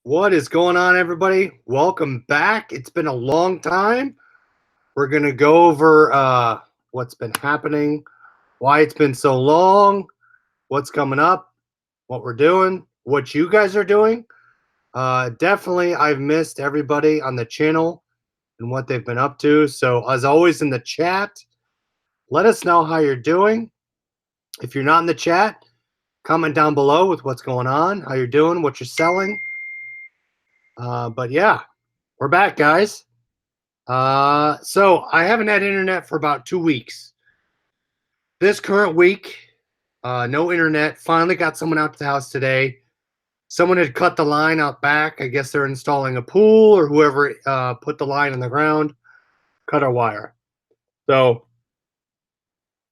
What is going on, everybody? Welcome back. It's been a long time. We're going to go over what's been happening, why it's been so long, what's coming up, what we're doing, what you guys are doing. Definitely, I've missed everybody on the channel and what they've been up to. So, as always, in the chat, let us know how you're doing. If you're not in the chat, comment down below with what's going on, how you're doing, what you're selling. But yeah, we're back, guys. So I haven't had internet for about 2 weeks. This current week, no internet. Finally got someone out to the house today. Someone had cut the line out back. I guess they're installing a pool, or whoever put the line on the ground, cut our wire. So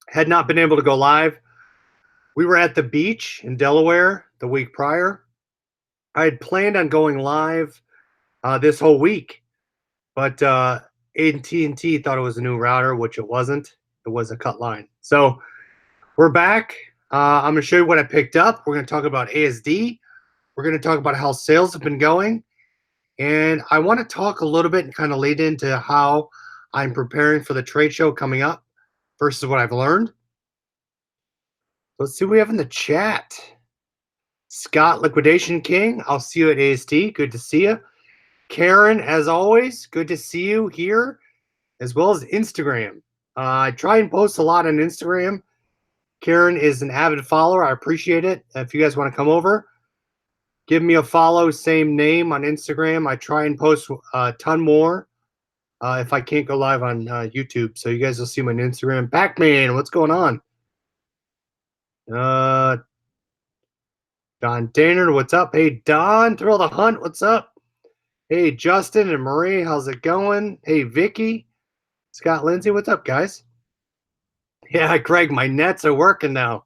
had not been able to go live. We were at the beach in Delaware the week prior. I had planned on going live this whole week, but AT&T thought it was a new router, which it wasn't. It was a cut line. So we're back. I'm going to show you what I picked up. We're going to talk about ASD. We're going to talk about how sales have been going. And I want to talk a little bit and kind of lead into how I'm preparing for the trade show coming up versus what I've learned. Let's see what we have in the chat. Scott, Liquidation King, I'll see you at ASD. Good to see you. Karen, as always, good to see you here, as well as Instagram. I try and post a lot on Instagram. Karen is an avid follower. I appreciate it. If you guys want to come over, give me a follow, same name on Instagram. I try and post a ton more if I can't go live on YouTube. So you guys will see my Instagram. Pac-Man, what's going on? Don Danner, what's up? Hey, Don, Thrill the Hunt, what's up? Hey, Justin and Marie, how's it going? Hey, Vicky, Scott Lindsay, what's up, guys? Yeah, Craig, my nets are working now.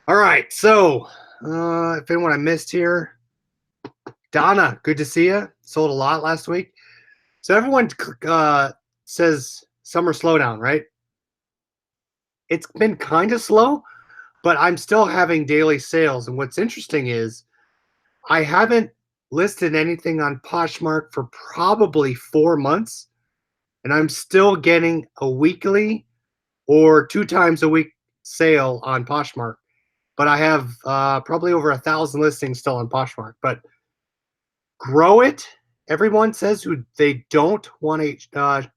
All right, so if anyone I missed here, Donna, good to see you. Sold a lot last week. So everyone says summer slowdown, right? It's been kind of slow, but I'm still having daily sales. And what's interesting is I haven't listed anything on Poshmark for probably 4 months, and I'm still getting a weekly or 2 times a week sale on Poshmark. But I have probably over 1,000 listings still on Poshmark. But grow it. Everyone says who they don't want to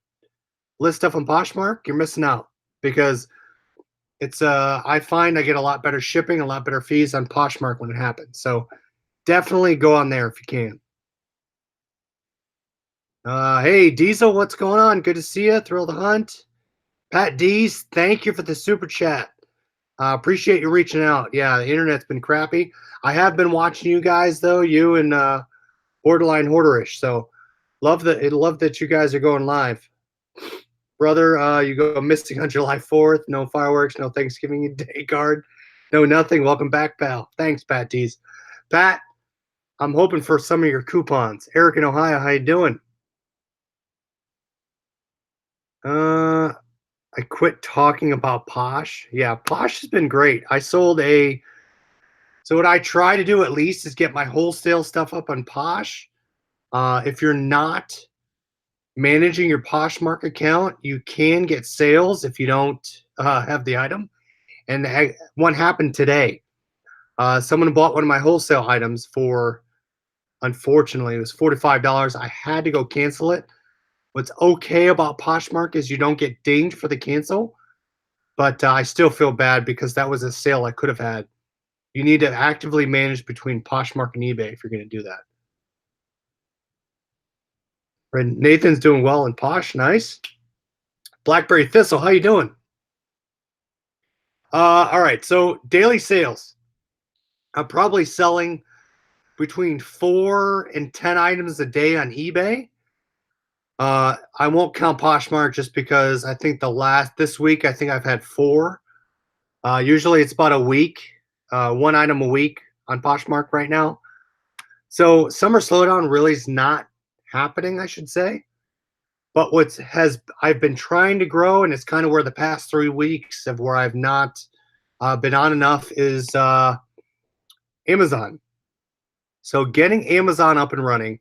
list stuff on Poshmark, you're missing out, because it's I find I get a lot better shipping, a lot better fees on Poshmark when it happens. So definitely go on there if you can. Hey, Diesel, what's going on? Good to see you. Thrill the Hunt. Pat Dees, thank you for the super chat. Appreciate you reaching out. Yeah, the internet's been crappy. I have been watching you guys, though, you and Borderline Hoarderish. So love that you guys are going live. Brother, you go missing on July 4th. No fireworks, no Thanksgiving Day card. No nothing. Welcome back, pal. Thanks, Pat Dees. Pat, I'm hoping for some of your coupons. Eric in Ohio, how you doing? I quit talking about Posh. Yeah, Posh has been great. So what I try to do at least is get my wholesale stuff up on Posh. If you're not managing your Poshmark account, you can get sales if you don't have the item. And one happened today. Someone bought one of my wholesale items for, unfortunately, it was $45. I had to go cancel it. What's okay about Poshmark is you don't get dinged for the cancel, but I still feel bad because that was a sale I could have had. You need to actively manage between Poshmark and eBay if you're going to do that. Right, Nathan's doing well in Posh, nice. Blackberry Thistle, how you doing? All right, so daily sales. I'm probably selling between 4 and 10 items a day on eBay. I won't count Poshmark just because I think this week I think I've had 4. Usually it's about a week, 1 item a week on Poshmark right now. So summer slowdown really is not happening, I should say. But I've been trying to grow, and it's kind of where the past 3 weeks of where I've not been on enough is Amazon. So getting Amazon up and running,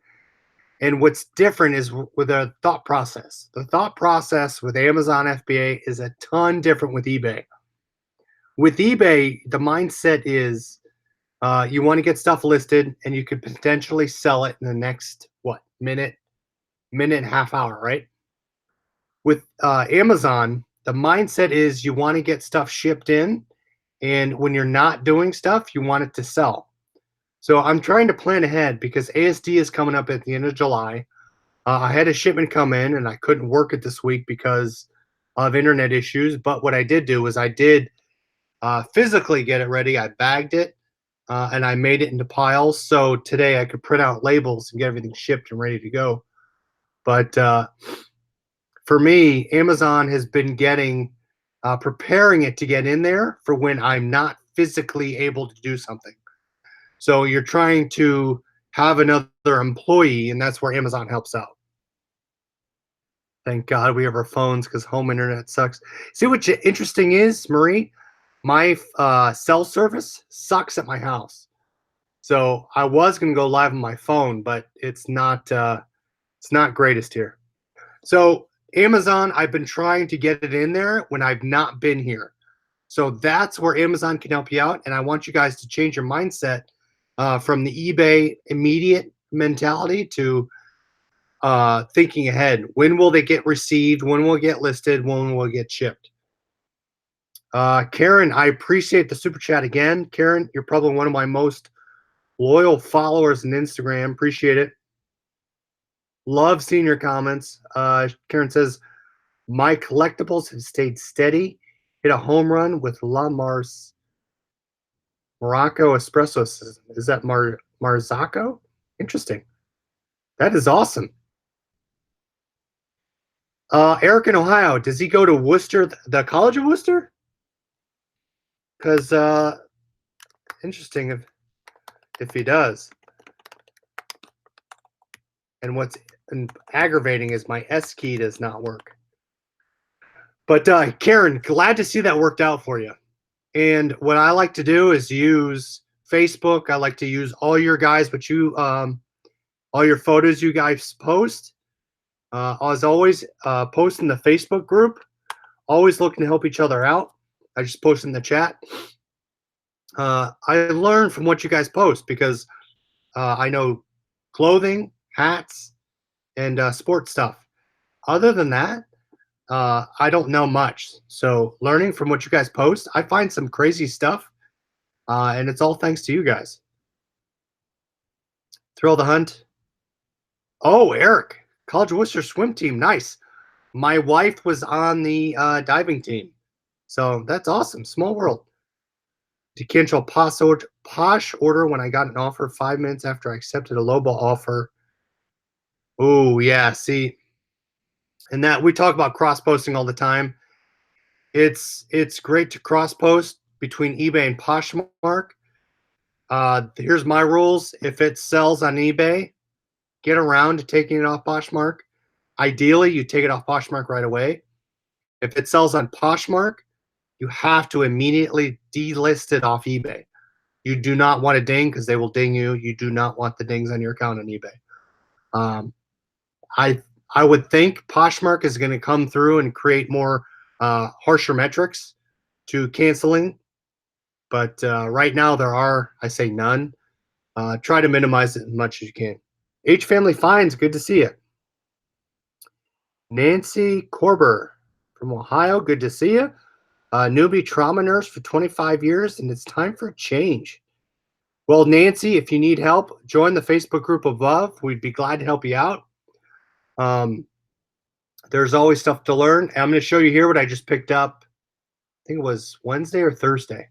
and what's different is with the thought process. The thought process with Amazon FBA is a ton different with eBay. With eBay, the mindset is you want to get stuff listed and you could potentially sell it in the next, what, minute and a half hour, right? With Amazon, the mindset is you want to get stuff shipped in. And when you're not doing stuff, you want it to sell. So I'm trying to plan ahead because ASD is coming up at the end of July. I had a shipment come in and I couldn't work it this week because of internet issues. But what I did do was I did physically get it ready. I bagged it and I made it into piles. So today I could print out labels and get everything shipped and ready to go. But for me, Amazon has been preparing it to get in there for when I'm not physically able to do something. So you're trying to have another employee, and that's where Amazon helps out. Thank God we have our phones because home internet sucks. See what's interesting is, Marie, my cell service sucks at my house. So I was going to go live on my phone, but it's not greatest here. So Amazon, I've been trying to get it in there when I've not been here. So that's where Amazon can help you out. And I want you guys to change your mindset from the eBay immediate mentality to thinking ahead. When will they get received? When will it get listed? When will it get shipped? Karen, I appreciate the super chat again. Karen, you're probably one of my most loyal followers on Instagram. Appreciate it. Love seeing your comments. Karen says, my collectibles have stayed steady. Hit a home run with La Mars Morocco espresso system. Is that Marzacco? Interesting. That is awesome. Eric in Ohio, does he go to Worcester, the College of Worcester? Because interesting if he does. And what's aggravating is my S key does not work. But Karen, glad to see that worked out for you. And what I like to do is use Facebook. I like to use all your guys, but you, all your photos you guys post. As always, post in the Facebook group. Always looking to help each other out. I just post in the chat. I learn from what you guys post because I know clothing, hats, and sports stuff. Other than that, I don't know much. So learning from what you guys post, I find some crazy stuff, and it's all thanks to you guys. Thrill the Hunt. Oh, Eric, College of Worcester swim team. Nice. My wife was on the diving team. So that's awesome. Small world. To cancel Posh order when I got an offer 5 minutes after I accepted a lowball offer. Oh, yeah. See, and that we talk about cross posting all the time. It's great to cross post between eBay and Poshmark. Here's my rules. If it sells on eBay, get around to taking it off Poshmark. Ideally, you take it off Poshmark right away. If it sells on Poshmark, you have to immediately delist it off eBay. You do not want a ding because they will ding you. You do not want the dings on your account on eBay. I would think Poshmark is going to come through and create more harsher metrics to canceling. But right now there are, I say none. Try to minimize it as much as you can. H Family Finds, good to see you. Nancy Korber from Ohio, good to see you. Newbie trauma nurse for 25 years, and it's time for a change. Well, Nancy, if you need help, join the Facebook group above. We'd be glad to help you out. There's always stuff to learn. I'm going to show you here what I just picked up. I think it was Wednesday or Thursday.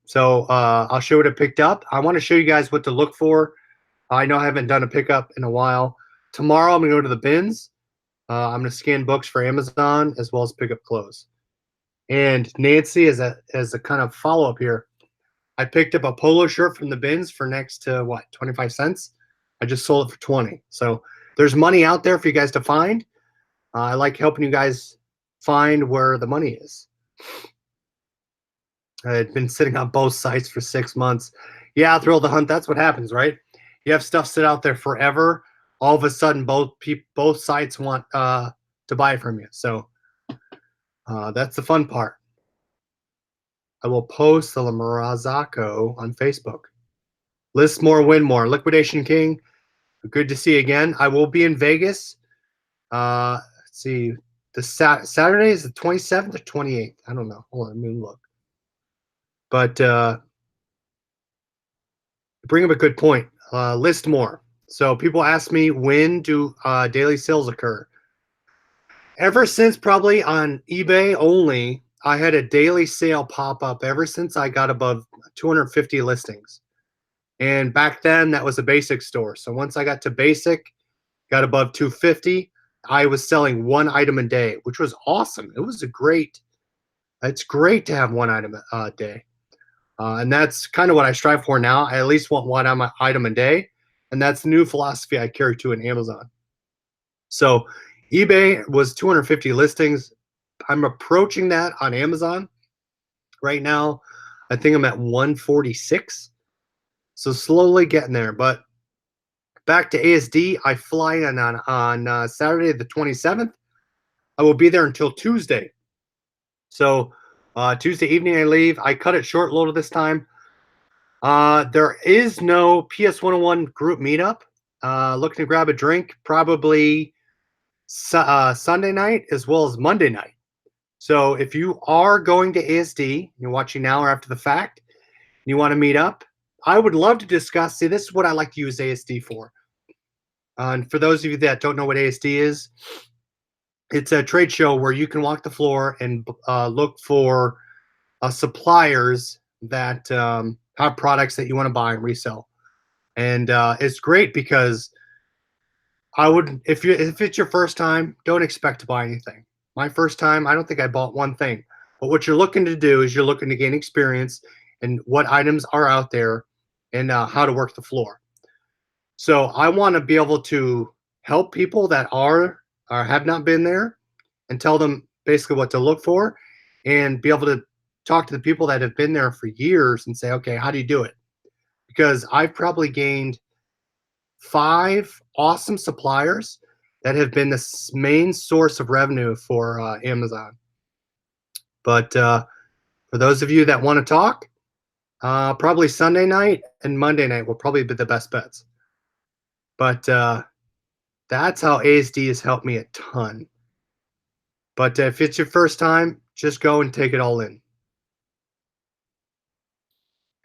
So I'll show you what I picked up. I want to show you guys what to look for. I know I haven't done a pickup in a while. Tomorrow I'm going to go to the bins. I'm going to scan books for Amazon as well as pick up clothes. And Nancy, as a kind of follow-up here, I picked up a polo shirt from the bins for next to, what, 25 cents? I just sold it for 20. So there's money out there for you guys to find. I like helping you guys find where the money is. I'd been sitting on both sites for 6 months. Yeah, Thrill the Hunt, that's what happens, right? You have stuff sit out there forever. All of a sudden, both sites want to buy from you. So that's the fun part. I will post the Marazako on Facebook. List more, win more. Liquidation King. Good to see you again. I will be in Vegas. Let's see. The Saturday is the 27th or 28th. I don't know. Hold on, let me look. But bring up a good point. List more. So people ask me, when do daily sales occur? Ever since probably on eBay only, I had a daily sale pop up ever since I got above 250 listings. And back then, that was a basic store. So once I got to basic, got above 250, I was selling one item a day, which was awesome. It's great to have one item a day. And that's kind of what I strive for now. I at least want one item a day. And that's the new philosophy I carry to in Amazon. So eBay was 250 listings. I'm approaching that on Amazon. Right now, I think I'm at 146. So slowly getting there. But back to ASD, I fly in on Saturday the 27th. I will be there until Tuesday. So Tuesday evening I leave. I cut it short loaded this time. There is no PS101 group meetup. Looking to grab a drink probably Sunday night as well as Monday night. So if you are going to ASD, you're watching now or after the fact, you want to meet up, I would love to discuss. See, this is what I like to use ASD for. And for those of you that don't know what ASD is, it's a trade show where you can walk the floor and look for suppliers that have products that you want to buy and resell. And it's great because if it's your first time, don't expect to buy anything. My first time, I don't think I bought one thing. But what you're looking to do is you're looking to gain experience and what items are out there and how to work the floor. So I want to be able to help people that are or have not been there and tell them basically what to look for and be able to talk to the people that have been there for years and say, okay, how do you do it? Because I've probably gained 5 awesome suppliers that have been the main source of revenue for Amazon. But for those of you that want to talk, probably Sunday night and Monday night will probably be the best bets. But that's how ASD has helped me a ton. But if it's your first time, just go and take it all in.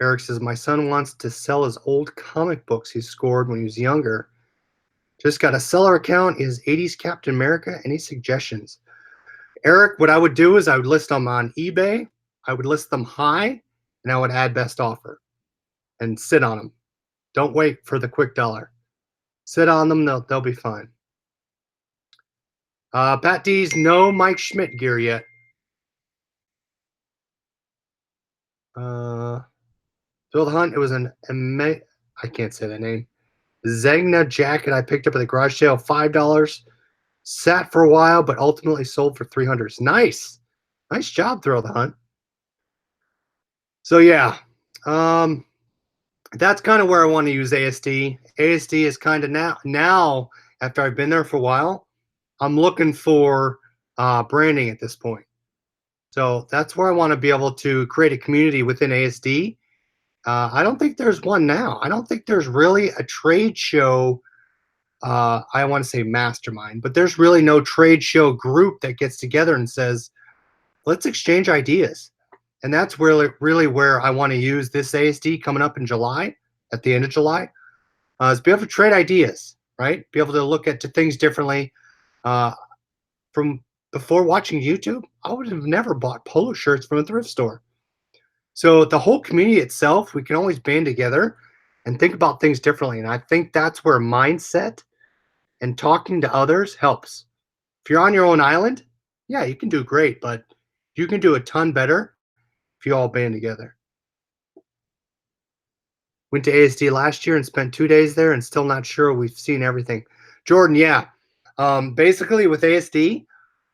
Eric says, my son wants to sell his old comic books he scored when he was younger. Just got a seller account, his 80s Captain America. Any suggestions? Eric, what I would do is I would list them on eBay. I would list them high, and I would add best offer and sit on them. Don't wait for the quick dollar. Sit on them. They'll be fine. Pat D's no Mike Schmidt gear yet. Phil the Hunt, it was I can't say the name. Zegna jacket I picked up at the garage sale, $5. Sat for a while, but ultimately sold for $300. Nice. Nice job, Thrill the Hunt. So yeah, that's kind of where I want to use ASD. ASD is kind of now after I've been there for a while, I'm looking for branding at this point. So that's where I want to be able to create a community within ASD. I don't think there's one now. I don't think there's really a trade show. I want to say mastermind, but there's really no trade show group that gets together and says, let's exchange ideas. And that's really where I want to use this ASD coming up in July, at the end of July, is be able to trade ideas, right? Be able to look at things differently. From before watching YouTube, I would have never bought polo shirts from a thrift store. So the whole community itself, we can always band together and think about things differently. And I think that's where mindset and talking to others helps. If you're on your own island, yeah, you can do great, but you can do a ton better if you all band together. Went to ASD last year and spent 2 days there and still not sure we've seen everything. Jordan, yeah. Basically with ASD,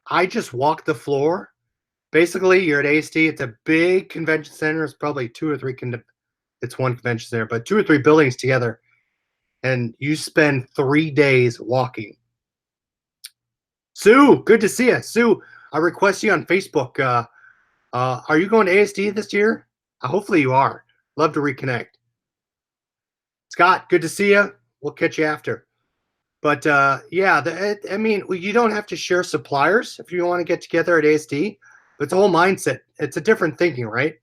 I just walk the floor. Basically, you're at ASD. It's a big convention center. It's probably 2 or 3. It's one convention center, but 2 or 3 buildings together. and you spend 3 days walking. Sue, good to see you. Sue, I request you on Facebook. Are you going to ASD this year? Hopefully you are. Love to reconnect. Scott, good to see you. We'll catch you after. But yeah, I mean, you don't have to share suppliers if you want to get together at ASD. It's a whole mindset. It's a different thinking, right?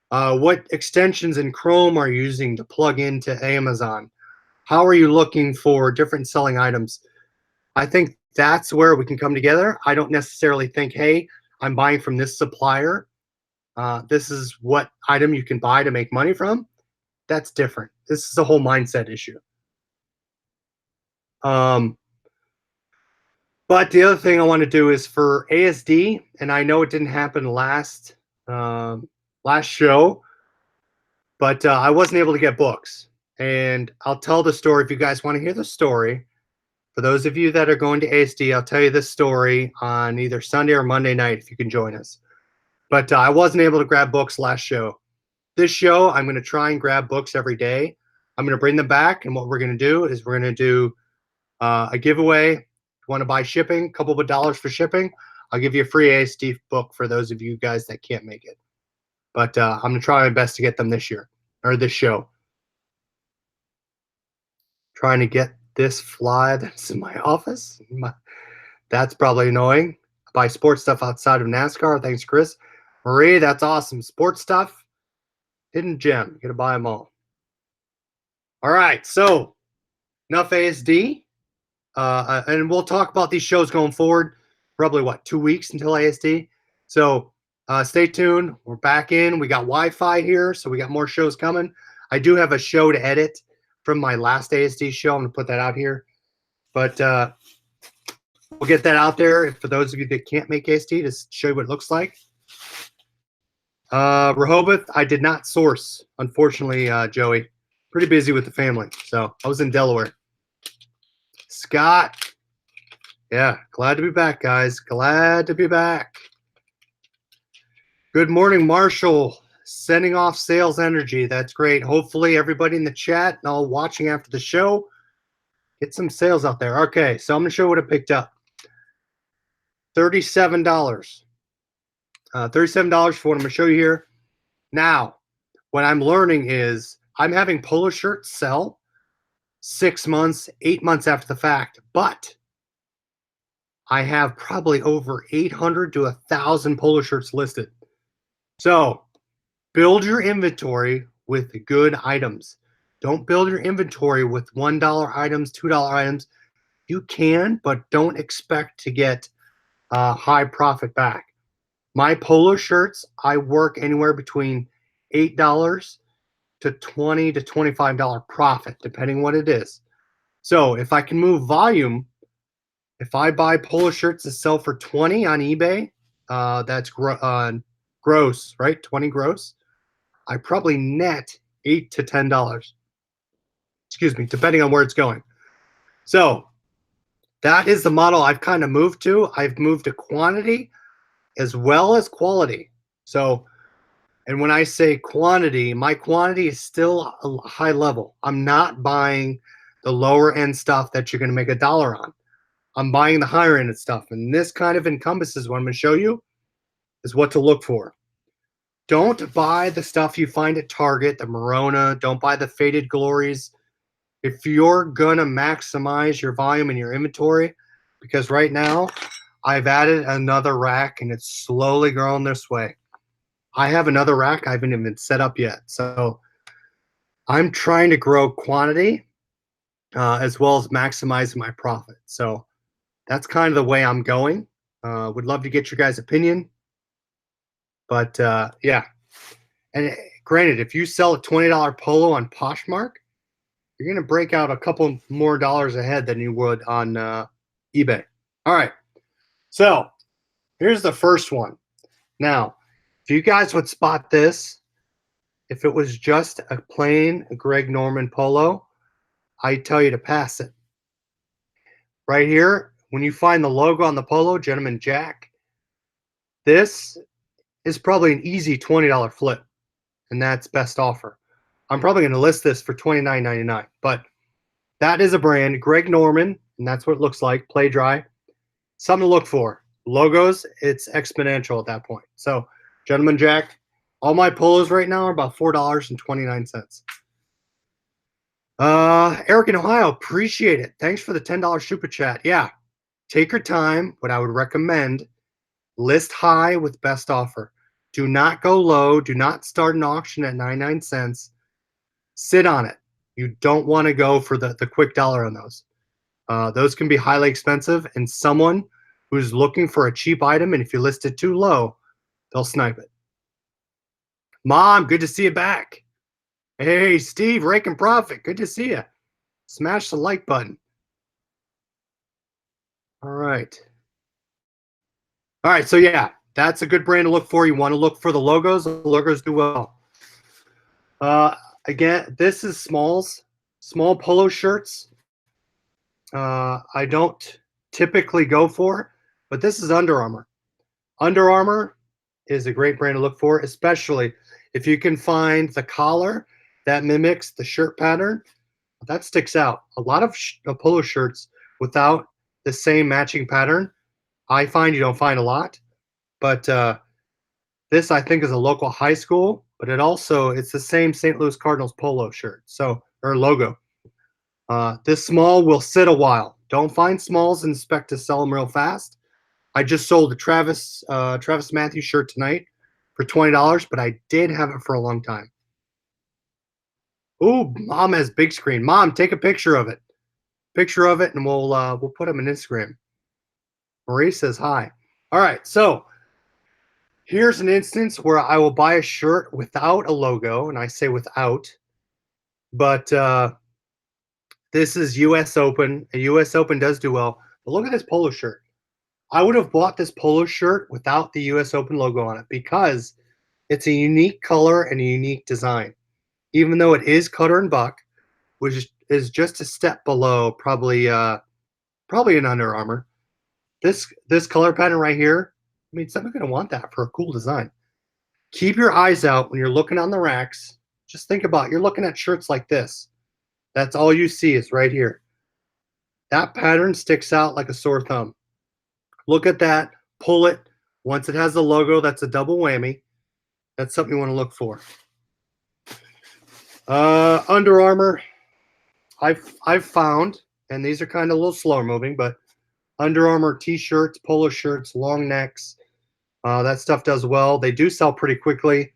What extensions in Chrome are you using to plug into Amazon? How are you looking for different selling items? I think that's where we can come together. I don't necessarily think, hey, I'm buying from this supplier. This is what item you can buy to make money from. That's different. This is a whole mindset issue. But the other thing I want to do is for ASD, and I know it didn't happen last show, but I wasn't able to get books. And I'll tell the story if you guys want to hear the story. For those of you that are going to ASD, I'll tell you this story on either Sunday or Monday night if you can join us. But I wasn't able to grab books last show. This show, I'm going to try and grab books every day. I'm going to bring them back, and what we're going to do is we're going to do a giveaway. If you want to buy shipping, a couple of dollars for shipping, I'll give you a free ASD book for those of you guys that can't make it. But I'm going to try my best to get them this year, or this show. Trying to get this fly that's in my office. That's probably annoying. I buy sports stuff outside of NASCAR. Thanks, Chris. Marie, that's awesome. Sports stuff, hidden gem. You got to buy them all. All right, so enough ASD. And we'll talk about these shows going forward. Probably, 2 weeks until ASD. So stay tuned. We're back in. We got Wi-Fi here, so we got more shows coming. I do have a show to edit from my last ASD show. I'm going to put that out here. But we'll get that out there for those of you that can't make ASD to show you what it looks like. Rehoboth, I did not source, unfortunately, Joey. Pretty busy with the family. So I was in Delaware. Scott. Yeah, glad to be back, guys. Glad to be back. Good morning, Marshall. Sending off sales energy. That's great. Hopefully everybody in the chat and all watching after the show, get some sales out there. Okay, so I'm going to show you what I picked up. $37. $37 for what I'm going to show you here. Now, what I'm learning is I'm having polo shirts sell 6 months, 8 months after the fact, but I have probably over 800 to 1,000 polo shirts listed. So build your inventory with good items. Don't build your inventory with $1 items, $2 items. You can, but don't expect to get high profit back. My polo shirts, I work anywhere between $8 to $20 to $25 profit, depending what it is. So if I can move volume, if I buy polo shirts that sell for $20 on eBay, that's gross, right? 20 gross. I probably net $8 to $10. Excuse me, depending on where it's going. So that is the model I've kind of moved to. I've moved to quantity as well as quality. So, and when I say quantity, my quantity is still a high level. I'm not buying the lower end stuff that you're going to make $1 on. I'm buying the higher end stuff. And this kind of encompasses what I'm going to show you is what to look for. Don't buy the stuff you find at Target, the Morona. Don't buy the Faded Glories. If you're going to maximize your volume in your inventory, because right now I've added another rack and it's slowly growing this way. I have another rack I haven't even set up yet. So I'm trying to grow quantity as well as maximizing my profit. So that's kind of the way I'm going. Would love to get your guys' opinion. But yeah. And granted, if you sell a $20 polo on Poshmark, you're going to break out a couple more dollars ahead than you would on eBay. All right. So here's the first one. Now, if you guys would spot this, if it was just a plain Greg Norman polo, I tell you to pass it. Right here, when you find the logo on the polo, Gentleman Jack, this is probably an easy $20 flip, and that's best offer. I'm probably going to list this for $29.99, but That is a brand, Greg Norman, and that's what it looks like, Play Dry. Something to look for. Logos, it's exponential at that point. So, Gentleman Jack, all my polos right now are about $4.29. Eric in Ohio, appreciate it. Thanks for the $10 super chat. Yeah, take your time. What I would recommend, list high with best offer. Do not go low. Do not start an auction at 99 cents. Sit on it. You don't want to go for the quick dollar on those. Those can be highly expensive, and someone who's looking for a cheap item, and if you list it too low, they'll snipe it. Mom, good to see you back. Hey, Steve, Rake and Profit, good to see you. Smash the like button. All right. All right, so yeah, that's a good brand to look for. You want to look for the logos. The logos do well. Again, this is smalls, small polo shirts. I don't typically go for, but this is Under Armour. Under Armour is a great brand to look for, especially if you can find the collar that mimics the shirt pattern. That sticks out. A lot of polo shirts without the same matching pattern, I find you don't find a lot. But this, I think, is a local high school, but it's the same St. Louis Cardinals polo shirt, or logo. This small will sit a while. Don't find smalls and expect to sell them real fast. I just sold a Travis Matthews shirt tonight for $20, but I did have it for a long time. Ooh, Mom has big screen. Mom, take a picture of it. And we'll put them in Instagram. Marie says hi. All right, so here's an instance where I will buy a shirt without a logo, and I say without, but this is U.S. Open. A U.S. Open does do well. But look at this polo shirt. I would have bought this polo shirt without the U.S. Open logo on it because it's a unique color and a unique design. Even though it is Cutter and Buck, which is just a step below probably an Under Armour. This color pattern right here, I mean, someone's going to want that for a cool design. Keep your eyes out when you're looking on the racks. Just think about, you're looking at shirts like this. That's all you see is right here. That pattern sticks out like a sore thumb. Look at that, pull it. Once it has the logo, that's a double whammy. That's something you want to look for. Under Armour, I've found, and these are kind of a little slower moving, but Under Armour t-shirts, polo shirts, long necks, that stuff does well. They do sell pretty quickly,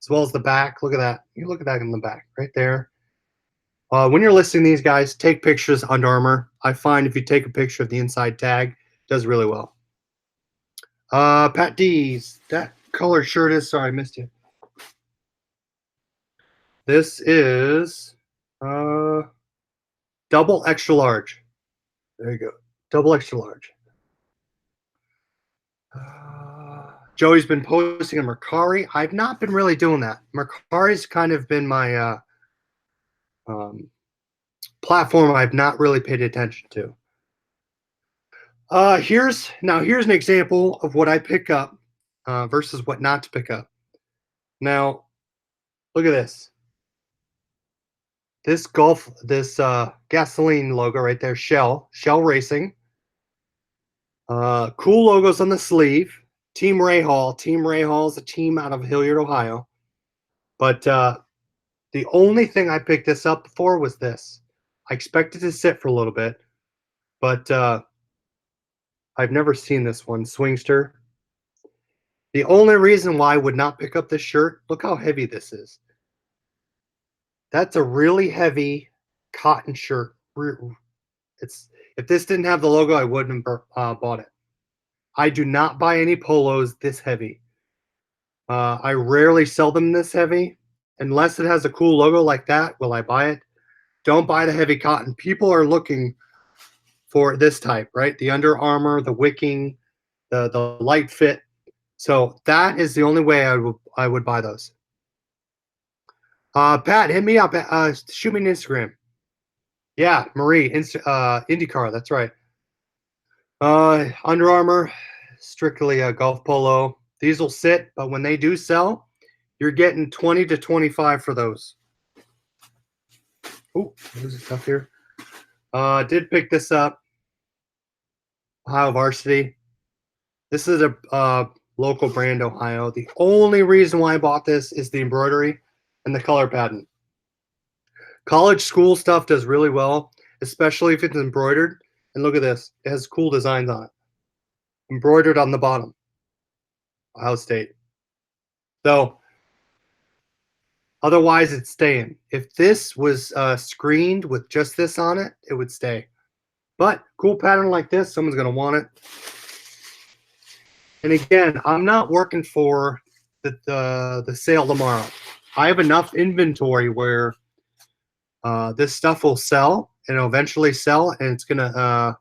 as well as the back. Look at that. You look at that in the back right there. When you're listing these guys, take pictures of Under Armour. I find if you take a picture of the inside tag, it does really well. Pat D's, that color shirt is, sorry, I missed you. This is double extra large. There you go. Double extra large. Joey's been posting on Mercari. I've not been really doing that. Mercari's kind of been my platform I've not really paid attention to. Here's an example of what I pick up versus what not to pick up. Now, look at this. This gasoline logo right there, Shell Racing. Cool logos on the sleeve. Team Rahal. Team Rahal is a team out of Hilliard, Ohio. But the only thing I picked this up for was this. I expected to sit for a little bit, but I've never seen this one, Swingster. The only reason why I would not pick up this shirt, look how heavy this is. That's a really heavy cotton shirt. If this didn't have the logo, I wouldn't have bought it. I do not buy any polos this heavy. I rarely sell them this heavy. Unless it has a cool logo like that, will I buy it? Don't buy the heavy cotton. People are looking for this type, right? The Under Armour, the wicking, the light fit. So that is the only way I would buy those. Pat, hit me up. Shoot me an Instagram. Yeah, Marie, IndyCar. That's right. Under Armour, strictly a golf polo. These will sit, but when they do sell, you're getting 20 to 25 for those. Oh, there's stuff here. Did pick this up. Ohio Varsity. This is a local brand, Ohio. The only reason why I bought this is the embroidery and the color pattern. College school stuff does really well, especially if it's embroidered. And look at this. It has cool designs on it. Embroidered on the bottom. Ohio State. So otherwise it's staying. If this was screened with just this on it, it would stay. But cool pattern like this, someone's going to want it. And again, I'm not working for the sale tomorrow. I have enough inventory where this stuff will sell and it'll eventually sell, and it's going to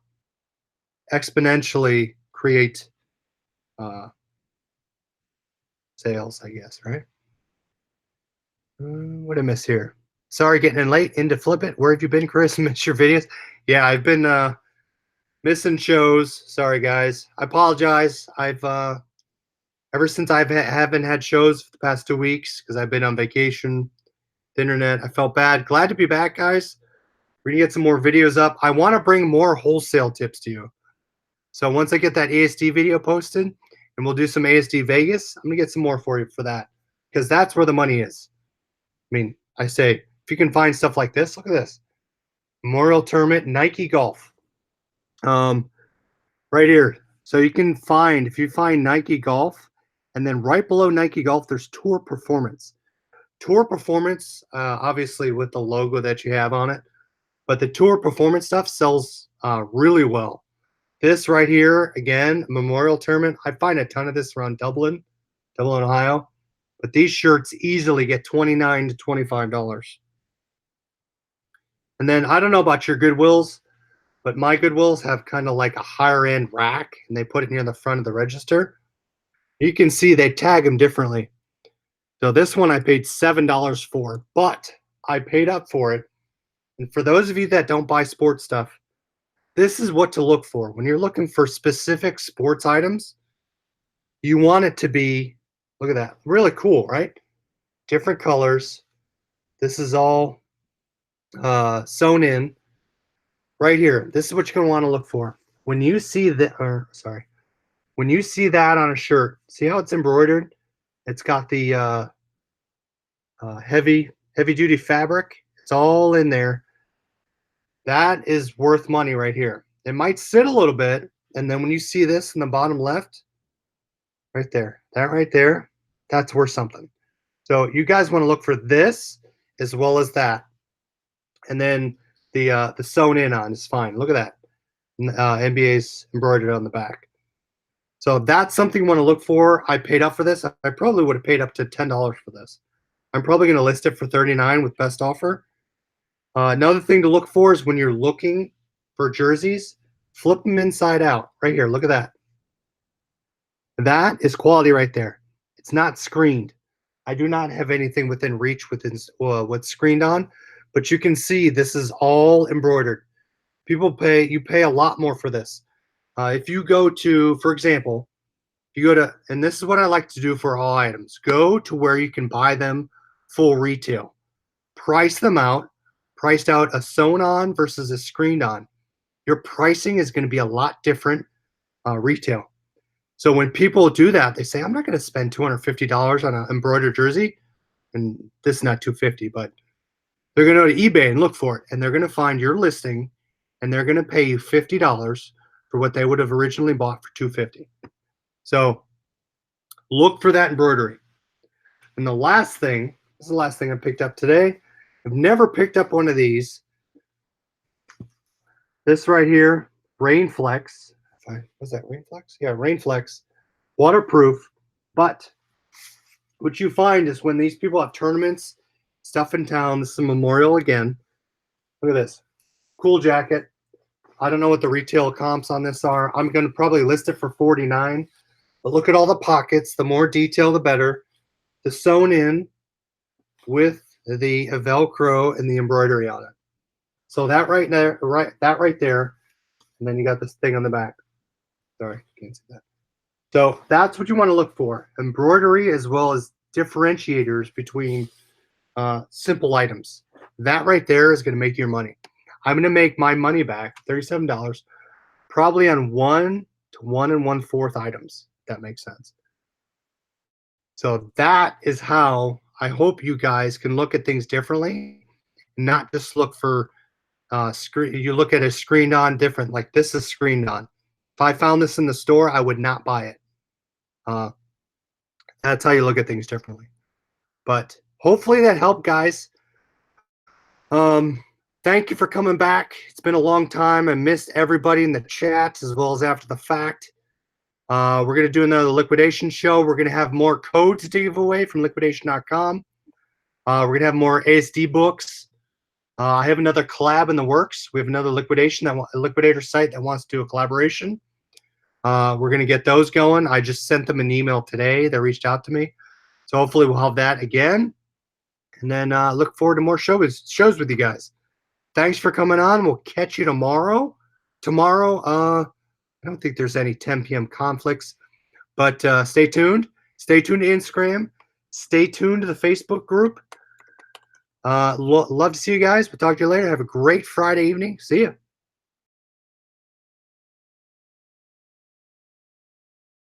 exponentially create sales, I guess, right? What did I miss here? Sorry, getting in late. Into Flip It. Where have you been, Chris? Missed your videos. Yeah, I've been missing shows. Sorry, guys. I apologize. I've ever since I haven't had shows for the past 2 weeks because I've been on vacation, the internet. I felt bad. Glad to be back, guys. We're gonna get some more videos up. I want to bring more wholesale tips to you. So once I get that ASD video posted, and we'll do some ASD Vegas, I'm gonna get some more for you for that, because that's where the money is. I mean, I say, if you can find stuff like this, look at this. Memorial Tournament, Nike Golf. Right here. So you can find, if you find Nike Golf, and then right below Nike Golf, there's Tour Performance. Tour Performance, obviously with the logo that you have on it, but the Tour Performance stuff sells really well. This right here, again, Memorial Tournament. I find a ton of this around Dublin, Ohio. But these shirts easily get $29 to $25. And then I don't know about your Goodwills, but my Goodwills have kind of like a higher end rack, and they put it near the front of the register. You can see they tag them differently. So this one I paid $7 for, but I paid up for it. And for those of you that don't buy sports stuff, this is what to look for. When you're looking for specific sports items, you want it to be, look at that, really cool, right? Different colors. This is all sewn in right here. This is what you're going to want to look for. When you see when you see that on a shirt, see how it's embroidered? It's got the heavy duty fabric. It's all in there. That is worth money right here. It might sit a little bit, and then when you see this in the bottom left, right there, that right there, that's worth something. So you guys want to look for this as well as that. And then the sewn in on is fine. Look at that. NBA's embroidered on the back. So that's something you want to look for. I paid up for this. I probably would have paid up to $10 for this. I'm probably going to list it for $39 with best offer. Another thing to look for is when you're looking for jerseys, flip them inside out. Right here, look at that. That is quality right there. It's not screened. I do not have anything within reach within what's screened on, but you can see this is all embroidered. You pay a lot more for this. If you go to, for example, you go to, and this is what I like to do for all items, go to where you can buy them full retail. Price them out, priced out a sewn on versus a screened on. Your pricing is going to be a lot different retail. So when people do that, they say, I'm not going to spend $250 on an embroidered jersey. And this is not $250, but they're going to go to eBay and look for it. And they're going to find your listing, and they're going to pay you $50 for what they would have originally bought for $250. So look for that embroidery. And the last thing, this is the last thing I picked up today. I've never picked up one of these. This right here, Rain Flex. Was that Rain Flex? Yeah, Rain Flex. Waterproof. But what you find is when these people have tournaments, stuff in town, this is a memorial again. Look at this. Cool jacket. I don't know what the retail comps on this are. I'm going to probably list it for $49. But look at all the pockets. The more detail, the better. The sewn in with the Velcro and the embroidery on it. So that right there, right there, and then you got this thing on the back. Sorry, can't see that. So that's what you want to look for: embroidery as well as differentiators between simple items. That right there is going to make your money. I'm going to make my money back, $37, probably on 1 to 1 1/4 items. If that makes sense. So that is how I hope you guys can look at things differently, not just look for screen. You look at a screened on different, like this is screened on. If I found this in the store, I would not buy it. That's how you look at things differently. But hopefully that helped, guys. Thank you for coming back. It's been a long time. I missed everybody in the chats as well as after the fact. We're going to do another liquidation show. We're going to have more codes to give away from liquidation.com. We're going to have more ASD books. I have another collab in the works. We have another liquidator site that wants to do a collaboration. We're going to get those going. I just sent them an email today. They reached out to me. So hopefully we'll have that again. And then look forward to more shows with you guys. Thanks for coming on. We'll catch you tomorrow. I don't think there's any 10 p.m. conflicts, but stay tuned. Stay tuned to Instagram. Stay tuned to the Facebook group. Love to see you guys. We'll talk to you later. Have a great Friday evening. See ya.